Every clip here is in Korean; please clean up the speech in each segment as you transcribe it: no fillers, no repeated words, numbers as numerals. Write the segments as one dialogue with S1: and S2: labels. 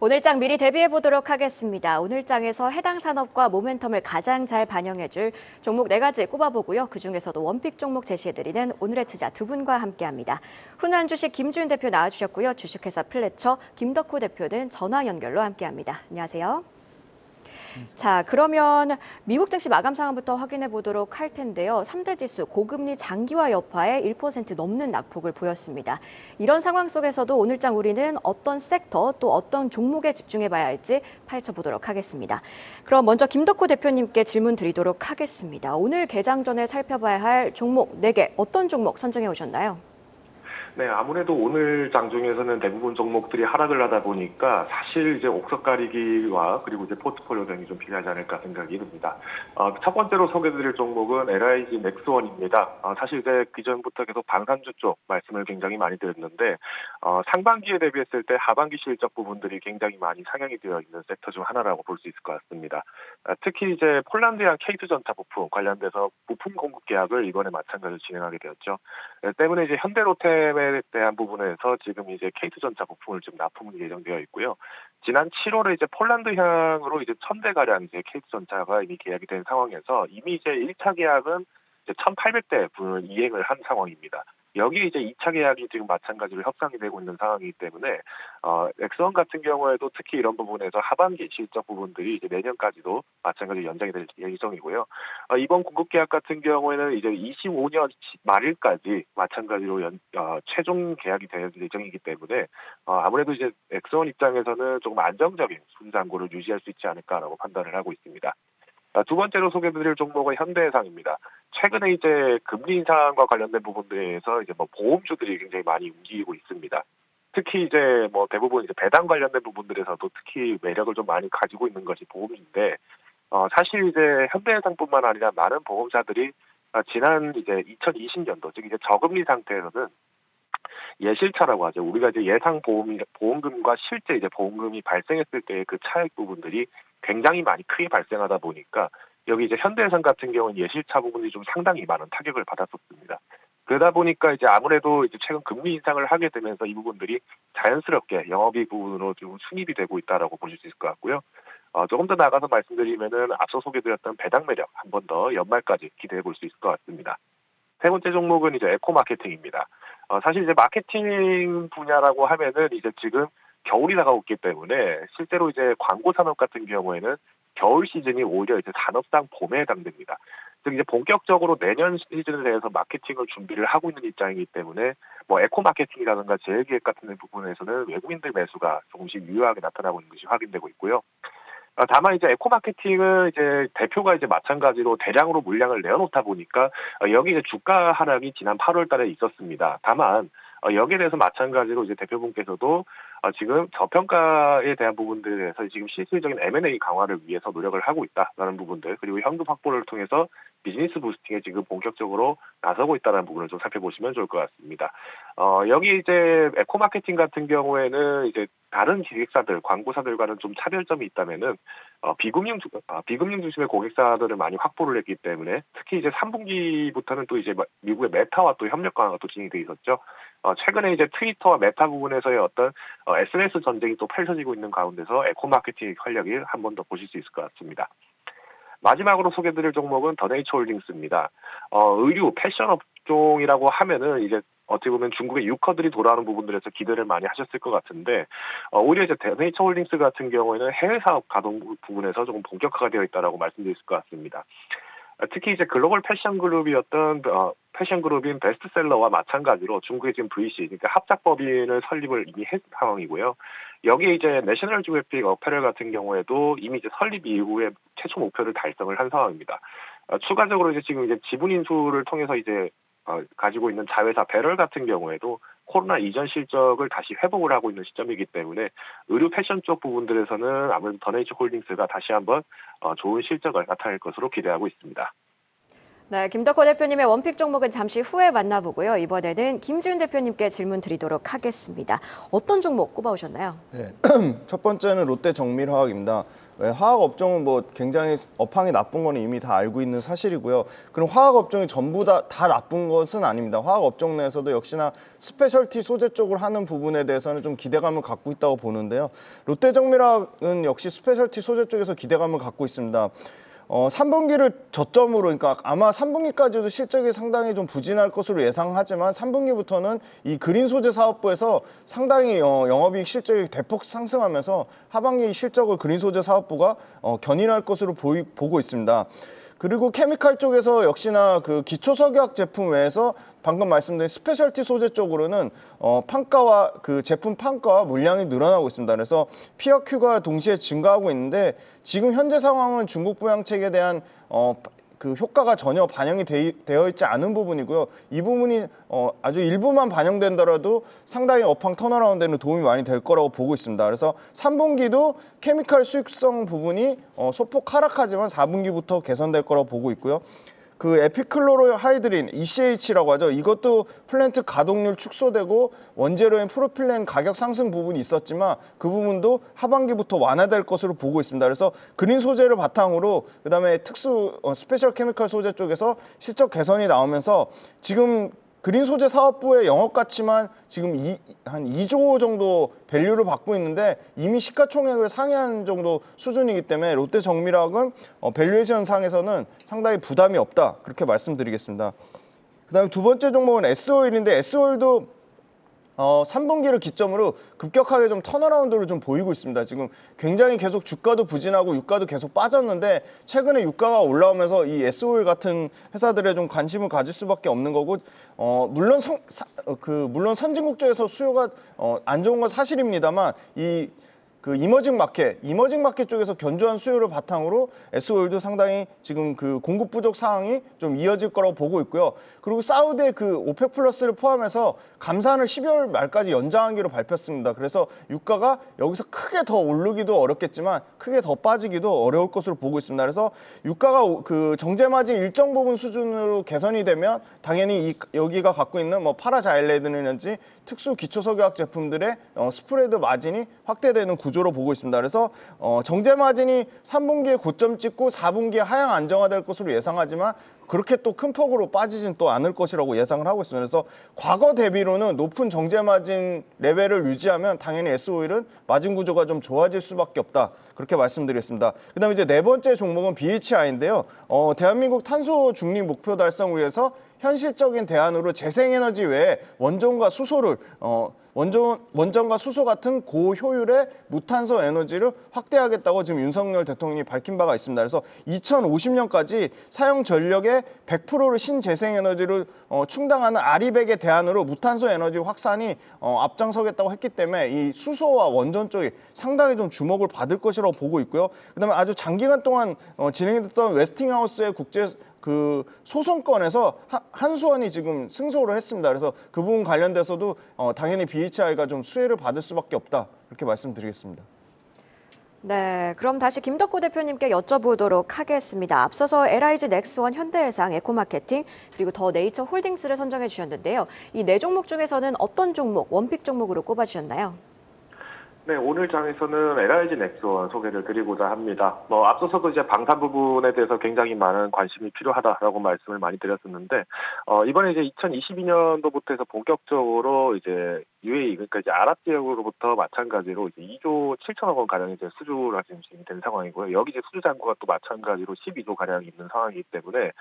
S1: 오늘장 미리 대비해 보도록 하겠습니다. 오늘장에서 해당 산업과 모멘텀을 가장 잘 반영해줄 종목 4가지 꼽아보고요. 그중에서도 원픽 종목 제시해드리는 오늘의 투자 두 분과 함께합니다. 훈훈한 주식 김주윤 대표 나와주셨고요. 주식회사 플래처 김덕호 대표는 전화 연결로 함께합니다. 안녕하세요. 자, 그러면 미국 증시 마감 상황부터 확인해 보도록 할 텐데요. 3대 지수 고금리 장기화 여파에 1% 넘는 낙폭을 보였습니다. 이런 상황 속에서도 오늘장 우리는 어떤 섹터 또 어떤 종목에 집중해 봐야 할지 파헤쳐 보도록 하겠습니다. 그럼 먼저 김덕호 대표님께 질문 드리도록 하겠습니다. 오늘 개장 전에 살펴봐야 할 종목 4개 어떤 종목 선정해 오셨나요?
S2: 네, 아무래도 오늘 장중에서는 대부분 종목들이 하락을 하다 보니까 사실 이제 옥석 가리기와 그리고 이제 포트폴리오 등이 좀 필요하지 않을까 생각이 듭니다. 첫 번째로 소개드릴 종목은 LIG 넥스원입니다. 사실 이제 기존부터 계속 방산주 쪽 말씀을 굉장히 많이 드렸는데 상반기에 대비했을 때 하반기 실적 부분들이 굉장히 많이 상향이 되어 있는 섹터 중 하나라고 볼 수 있을 것 같습니다. 특히 이제 폴란드형 K2 전차 부품 관련돼서 부품 공급 계약을 이번에 마찬가지로 진행하게 되었죠. 때문에 이제 현대로템에 대한 부분에서 지금 이제 K2 전차 부품을 좀 납품이 예정되어 있고요. 지난 7월에 이제 폴란드향으로 이제 1,000대 가량 이제 K2 전차가 이미 계약이 된 상황에서 이미 이제 1차 계약은 이제 1,800대 분을 이행을 한 상황입니다. 여기 이제 2차 계약이 지금 마찬가지로 협상이 되고 있는 상황이기 때문에 엑스원 같은 경우에도 특히 이런 부분에서 하반기 실적 부분들이 이제 내년까지도 마찬가지로 연장이 될 예정이고요. 이번 공급 계약 같은 경우에는 이제 25년 말일까지 마찬가지로 최종 계약이 될 예정이기 때문에 아무래도 이제 엑스원 입장에서는 조금 안정적인 순장고를 유지할 수 있지 않을까라고 판단을 하고 있습니다. 두 번째로 소개드릴 종목은 현대해상입니다. 최근에 이제 금리 인상과 관련된 부분들에서 이제 보험주들이 굉장히 많이 움직이고 있습니다. 특히 이제 대부분 이제 배당 관련된 부분들에서도 특히 매력을 좀 많이 가지고 있는 것이 보험인데, 사실 이제 현대해상뿐만 아니라 많은 보험사들이 지난 이제 2020년도, 즉 이제 저금리 상태에서는 예실차라고 하죠. 우리가 이제 예상 보험금과 실제 이제 보험금이 발생했을 때의 그 차익 부분들이 굉장히 많이 크게 발생하다 보니까 여기 이제 현대해상 같은 경우는 예실차 부분이 좀 상당히 많은 타격을 받았었습니다. 그러다 보니까 이제 아무래도 이제 최근 금리 인상을 하게 되면서 이 부분들이 자연스럽게 영업이익 부분으로 좀 수입이 되고 있다라고 보실 수 있을 것 같고요. 조금 더 나가서 말씀드리면은 앞서 소개드렸던 배당 매력 한 번 더 연말까지 기대해 볼 수 있을 것 같습니다. 세 번째 종목은 이제 에코 마케팅입니다. 사실 이제 마케팅 분야라고 하면은 이제 지금 겨울이 다가오고 있기 때문에 실제로 이제 광고 산업 같은 경우에는 겨울 시즌이 오히려 이제 산업상 봄에 해당됩니다. 즉 이제 본격적으로 내년 시즌에 대해서 마케팅을 준비를 하고 있는 입장이기 때문에 에코 마케팅이라든가 재해기획 같은 부분에서는 외국인들 매수가 조금씩 유효하게 나타나고 있는 것이 확인되고 있고요. 다만 이제 에코 마케팅은 이제 대표가 이제 마찬가지로 대량으로 물량을 내어놓다 보니까 여기 이제 주가 하락이 지난 8월 달에 있었습니다. 다만 여기에 대해서 마찬가지로 이제 대표분께서도 지금 저평가에 대한 부분들에 대해서 지금 실질적인 M&A 강화를 위해서 노력을 하고 있다라는 부분들, 그리고 현금 확보를 통해서 비즈니스 부스팅에 지금 본격적으로 나서고 있다는 부분을 좀 살펴보시면 좋을 것 같습니다. 여기 이제 에코 마케팅 같은 경우에는 이제 다른 기획사들, 광고사들과는 좀 차별점이 있다면은 비금융 중심의 고객사들을 많이 확보를 했기 때문에 특히 이제 3분기부터는 또 이제 미국의 메타와 또 협력 강화가 또 진행돼 있었죠. 최근에 이제 트위터와 메타 부분에서의 어떤 SNS 전쟁이 또 펼쳐지고 있는 가운데서 에코 마케팅 활력이 한 번 더 보실 수 있을 것 같습니다. 마지막으로 소개드릴 종목은 더네이처홀딩스입니다. 의류, 패션 업종이라고 하면은 이제 어떻게 보면 중국의 유커들이 돌아오는 부분들에서 기대를 많이 하셨을 것 같은데, 오히려 이제 더네이처홀딩스 같은 경우에는 해외 사업 가동 부분에서 조금 본격화가 되어 있다라고 말씀드릴 수 있을 것 같습니다. 특히 이제 글로벌 패션 그룹이었던 패션 그룹인 베스트셀러와 마찬가지로 중국의 지금 VC, 그러니까 합작법인을 설립을 이미 했 상황이고요. 여기에 이제 내셔널 지오그래픽 어페럴 같은 경우에도 이미 이제 설립 이후에 최초 목표를 달성을 한 상황입니다. 추가적으로 이제 지금 이제 지분 인수를 통해서 이제 가지고 있는 자회사 배럴 같은 경우에도 코로나 이전 실적을 다시 회복을 하고 있는 시점이기 때문에 의류 패션 쪽 부분들에서는 아무래도 더네이처 홀딩스가 다시 한번 좋은 실적을 나타낼 것으로 기대하고 있습니다.
S1: 네, 김덕호 대표님의 원픽 종목은 잠시 후에 만나보고요. 이번에는 김지훈 대표님께 질문 드리도록 하겠습니다. 어떤 종목 꼽아오셨나요?
S3: 네. 첫 번째는 롯데 정밀화학입니다. 화학 업종은 뭐 굉장히 업황이 나쁜 거는 이미 다 알고 있는 사실이고요. 그럼 화학 업종이 전부 다 나쁜 것은 아닙니다. 화학 업종 내에서도 역시나 스페셜티 소재 쪽을 하는 부분에 대해서는 좀 기대감을 갖고 있다고 보는데요. 롯데 정밀화학은 역시 스페셜티 소재 쪽에서 기대감을 갖고 있습니다. 3분기를 저점으로, 그러니까 아마 3분기까지도 실적이 상당히 좀 부진할 것으로 예상하지만 3분기부터는 이 그린 소재 사업부에서 상당히 영업이익 실적이 대폭 상승하면서 하반기 실적을 그린 소재 사업부가 견인할 것으로 보고 있습니다. 그리고 케미칼 쪽에서 역시나 그 기초석유학 제품 외에서 방금 말씀드린 스페셜티 소재 쪽으로는 판가와 그 제품 판가와 물량이 늘어나고 있습니다. 그래서 PRQ가 동시에 증가하고 있는데 지금 현재 상황은 중국 부양책에 대한 그 효과가 전혀 반영이 되어 있지 않은 부분이고요. 이 부분이 아주 일부만 반영된다라도 상당히 업황 턴어라운드에는 도움이 많이 될 거라고 보고 있습니다. 그래서 3분기도 케미칼 수익성 부분이 소폭 하락하지만 4분기부터 개선될 거라고 보고 있고요. 그 에피클로로 하이드린 ECH라고 하죠. 이것도 플랜트 가동률 축소되고 원재료인 프로필렌 가격 상승 부분이 있었지만 그 부분도 하반기부터 완화될 것으로 보고 있습니다. 그래서 그린 소재를 바탕으로 그다음에 특수 스페셜 케미칼 소재 쪽에서 실적 개선이 나오면서 지금 그린 소재 사업부의 영업 가치만 지금 한 2조 정도 밸류를 받고 있는데 이미 시가총액을 상회한 정도 수준이기 때문에 롯데 정밀화학은 밸류에이션 상에서는 상당히 부담이 없다, 그렇게 말씀드리겠습니다. 그다음에 두 번째 종목은 S오일인데 S오일도 3분기를 기점으로 급격하게 좀 턴어라운드를 좀 보이고 있습니다. 지금 굉장히 계속 주가도 부진하고 유가도 계속 빠졌는데 최근에 유가가 올라오면서 이 S오일 같은 회사들에 좀 관심을 가질 수밖에 없는 거고, 물론 선진국제에서 수요가 안 좋은 건 사실입니다만 그 이머징 마켓 쪽에서 견조한 수요를 바탕으로 S오일도 상당히 지금 그 공급 부족 상황이 좀 이어질 거라고 보고 있고요. 그리고 사우디의 그 오펙 플러스를 포함해서 감산을 12월 말까지 연장하기로 발표했습니다. 그래서 유가가 여기서 크게 더 오르기도 어렵겠지만 크게 더 빠지기도 어려울 것으로 보고 있습니다. 그래서 유가가 그 정제 마진 일정 부분 수준으로 개선이 되면 당연히 여기가 갖고 있는 뭐 파라자일레드라든지 특수 기초석유학 제품들의 스프레드 마진이 확대되는 구조로 보고 있습니다. 그래서 정제 마진이 3분기에 고점 찍고 4분기에 하향 안정화될 것으로 예상하지만 그렇게 또 큰 폭으로 빠지진 또 않을 것이라고 예상을 하고 있습니다. 그래서 과거 대비로는 높은 정제 마진 레벨을 유지하면 당연히 S오일은 마진 구조가 좀 좋아질 수밖에 없다, 그렇게 말씀드리겠습니다. 그다음에 이제 네 번째 종목은 BHI인데요. 대한민국 탄소 중립 목표 달성을 위해서 현실적인 대안으로 재생에너지 외에 원전과 수소를 원전과 수소 같은 고효율의 무탄소 에너지를 확대하겠다고 지금 윤석열 대통령이 밝힌 바가 있습니다. 그래서 2050년까지 사용 전력의 100%를 신재생에너지를 충당하는 아리백의 대안으로 무탄소 에너지 확산이 앞장서겠다고 했기 때문에 이 수소와 원전 쪽이 상당히 좀 주목을 받을 것이라고 보고 있고요. 그다음에 아주 장기간 동안 진행됐던 웨스팅하우스의 국제 그 소송권에서 한수원이 지금 승소를 했습니다. 그래서 그 부분 관련돼서도 당연히 BHI가 좀 수혜를 받을 수밖에 없다, 이렇게 말씀드리겠습니다.
S1: 네, 그럼 다시 김덕호 대표님께 여쭤보도록 하겠습니다. 앞서서 LIG 넥스원, 현대해상, 에코마케팅, 그리고 더 네이처 홀딩스를 선정해 주셨는데요. 이 네 종목 중에서는 어떤 종목, 원픽 종목으로 꼽아주셨나요?
S2: 네, 오늘 장에서는 LIG 넥스원 소개를 드리고자 합니다. 앞서서도 이제 방산 부분에 대해서 굉장히 많은 관심이 필요하다라고 말씀을 많이 드렸었는데, 이번에 이제 2022년도부터 해서 본격적으로 이제 UAE, 그러니까 이제 아랍 지역으로부터 마찬가지로 이제 2조 7천억 원 가량 이제 수주가 지금 된 상황이고요. 여기 이제 수주 잔고가 또 마찬가지로 12조 가량 있는 상황이기 때문에,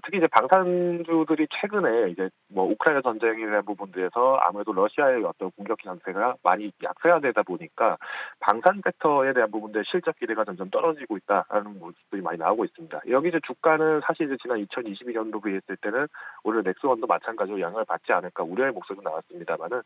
S2: 특히 이제 방산주들이 최근에 이제 우크라이나 전쟁에 대한 부분들에서 아무래도 러시아의 어떤 공격 상태가 많이 약세화되다 보니까 방산 섹터에 대한 부분들 실적 기대가 점점 떨어지고 있다라는 모습들이 많이 나오고 있습니다. 여기 이제 주가는 사실 이제 지난 2022년도 비했을 때는 오늘 넥스원도 마찬가지로 영향을 받지 않을까 우려의 목소리가 나왔습니다만은,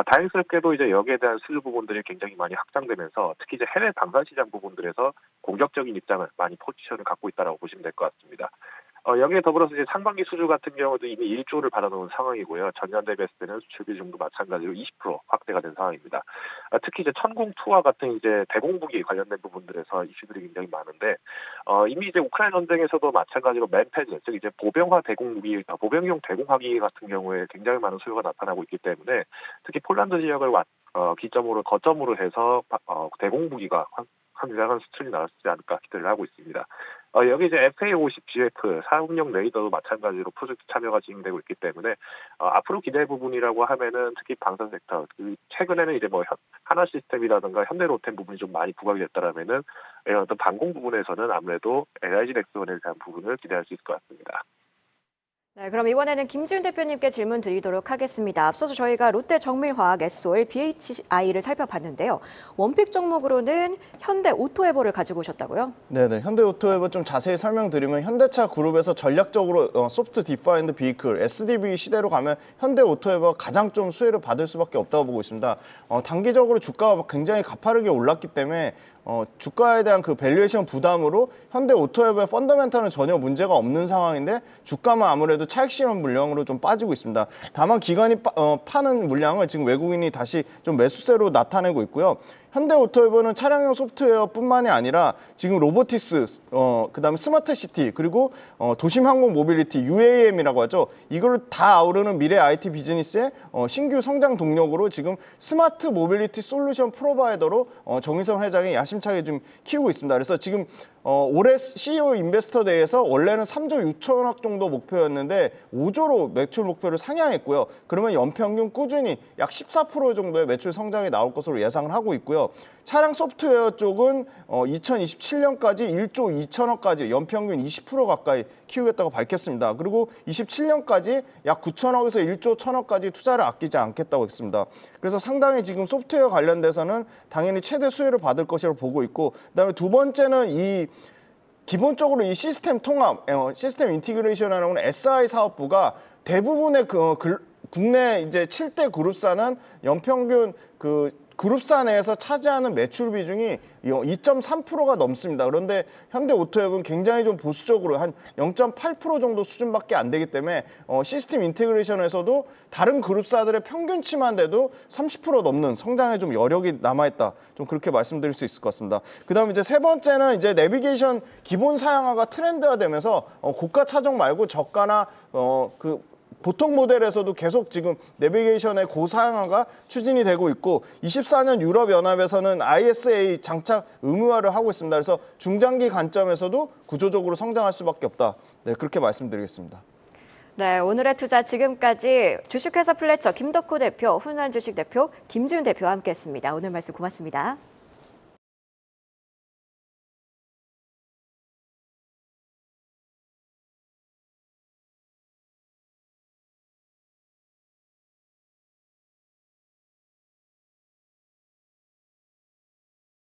S2: 다행스럽게도 이제 여기에 대한 수주 부분들이 굉장히 많이 확장되면서 특히 이제 해외 방산 시장 부분들에서 공격적인 입장을 많이 포지션을 갖고 있다라고 보시면 될 것 같습니다. 여기에 더불어서 이제 상반기 수주 같은 경우도 이미 1조를 받아놓은 상황이고요. 전년 대비했을 때는 수출 비중도 마찬가지로 20% 확대가 된 상황입니다. 특히 이제 천궁2와 같은 이제 대공무기 관련된 부분들에서 이슈들이 굉장히 많은데, 이미 이제 우크라이나 전쟁에서도 마찬가지로 맨패드, 즉 이제 보병화 대공무기, 보병용 대공화기 같은 경우에 굉장히 많은 수요가 나타나고 있기 때문에 특히 폴란드 지역을 거점으로 해서 대공무기가 상당한 수출이 나왔지 않을까 기대를 하고 있습니다. 여기 이제 FA-50GF 사국용 레이더도 마찬가지로 프로젝트 참여가 진행되고 있기 때문에 앞으로 기대 부분이라고 하면은 특히 방산 섹터, 최근에는 이제 뭐 하나 시스템이라든가 현대로템 부분이 좀 많이 부각이 됐다라면은 어떤 방공 부분에서는 아무래도 LIG 넥스원에 대한 부분을 기대할 수 있을 것 같습니다.
S1: 네, 그럼 이번에는 김지훈 대표님께 질문 드리도록 하겠습니다. 앞서서 저희가 롯데 정밀화학 SOL BHI를 살펴봤는데요. 원픽 종목으로는 현대 오토에버를 가지고 오셨다고요?
S3: 네네, 현대 오토에버 좀 자세히 설명드리면 현대차 그룹에서 전략적으로 소프트 디파인드 비이클 SDV 시대로 가면 현대 오토에버가 가장 좀 수혜를 받을 수밖에 없다고 보고 있습니다. 단기적으로 주가가 굉장히 가파르게 올랐기 때문에 주가에 대한 그 밸류에이션 부담으로 현대 오토에버의 펀더멘탈은 전혀 문제가 없는 상황인데 주가만 아무래도 차익 실현 물량으로 좀 빠지고 있습니다. 다만 기관이 파는 물량을 지금 외국인이 다시 좀 매수세로 나타내고 있고요. 현대 오토에버는 차량용 소프트웨어뿐만이 아니라 지금 로보티스, 그다음에 스마트 시티, 그리고 도심 항공 모빌리티 UAM이라고 하죠. 이걸 다 아우르는 미래 IT 비즈니스의 신규 성장 동력으로 지금 스마트 모빌리티 솔루션 프로바이더로 정의선 회장이 야심차게 좀 키우고 있습니다. 그래서 지금 올해 CEO 인베스터 데이에서 원래는 3조 6천억 정도 목표였는데 5조로 매출 목표를 상향했고요. 그러면 연평균 꾸준히 약 14% 정도의 매출 성장이 나올 것으로 예상을 하고 있고요. 차량 소프트웨어 쪽은 2027년까지 1조 2천억까지 연평균 20% 가까이 키우겠다고 밝혔습니다. 그리고 27년까지 약 9천억에서 1조 1천억까지 투자를 아끼지 않겠다고 했습니다. 그래서 상당히 지금 소프트웨어 관련돼서는 당연히 최대 수혜를 받을 것이라고 보고 있고, 그다음에 두 번째는 기본적으로 이 시스템 통합, 시스템 인티그레이션이라는 SI 사업부가 대부분의 국내 이제 7대 그룹사는 연평균 그룹사 내에서 차지하는 매출 비중이 2.3%가 넘습니다. 그런데 현대 오토앱은 굉장히 좀 보수적으로 한 0.8% 정도 수준밖에 안 되기 때문에 시스템 인테그레이션에서도 다른 그룹사들의 평균치만 돼도 30% 넘는 성장에 좀 여력이 남아있다. 좀 그렇게 말씀드릴 수 있을 것 같습니다. 그다음 이제 세 번째는 이제 내비게이션 기본 사양화가 트렌드가 되면서 고가 차종 말고 저가나 보통 모델에서도 계속 지금 내비게이션의 고사양화가 추진이 되고 있고 24년 유럽연합에서는 ISA 장착 의무화를 하고 있습니다. 그래서 중장기 관점에서도 구조적으로 성장할 수밖에 없다. 네, 그렇게 말씀드리겠습니다.
S1: 네, 오늘의 투자 지금까지 주식회사 플래처 김덕호 대표, 훈환주식 대표 김지훈 대표와 함께했습니다. 오늘 말씀 고맙습니다.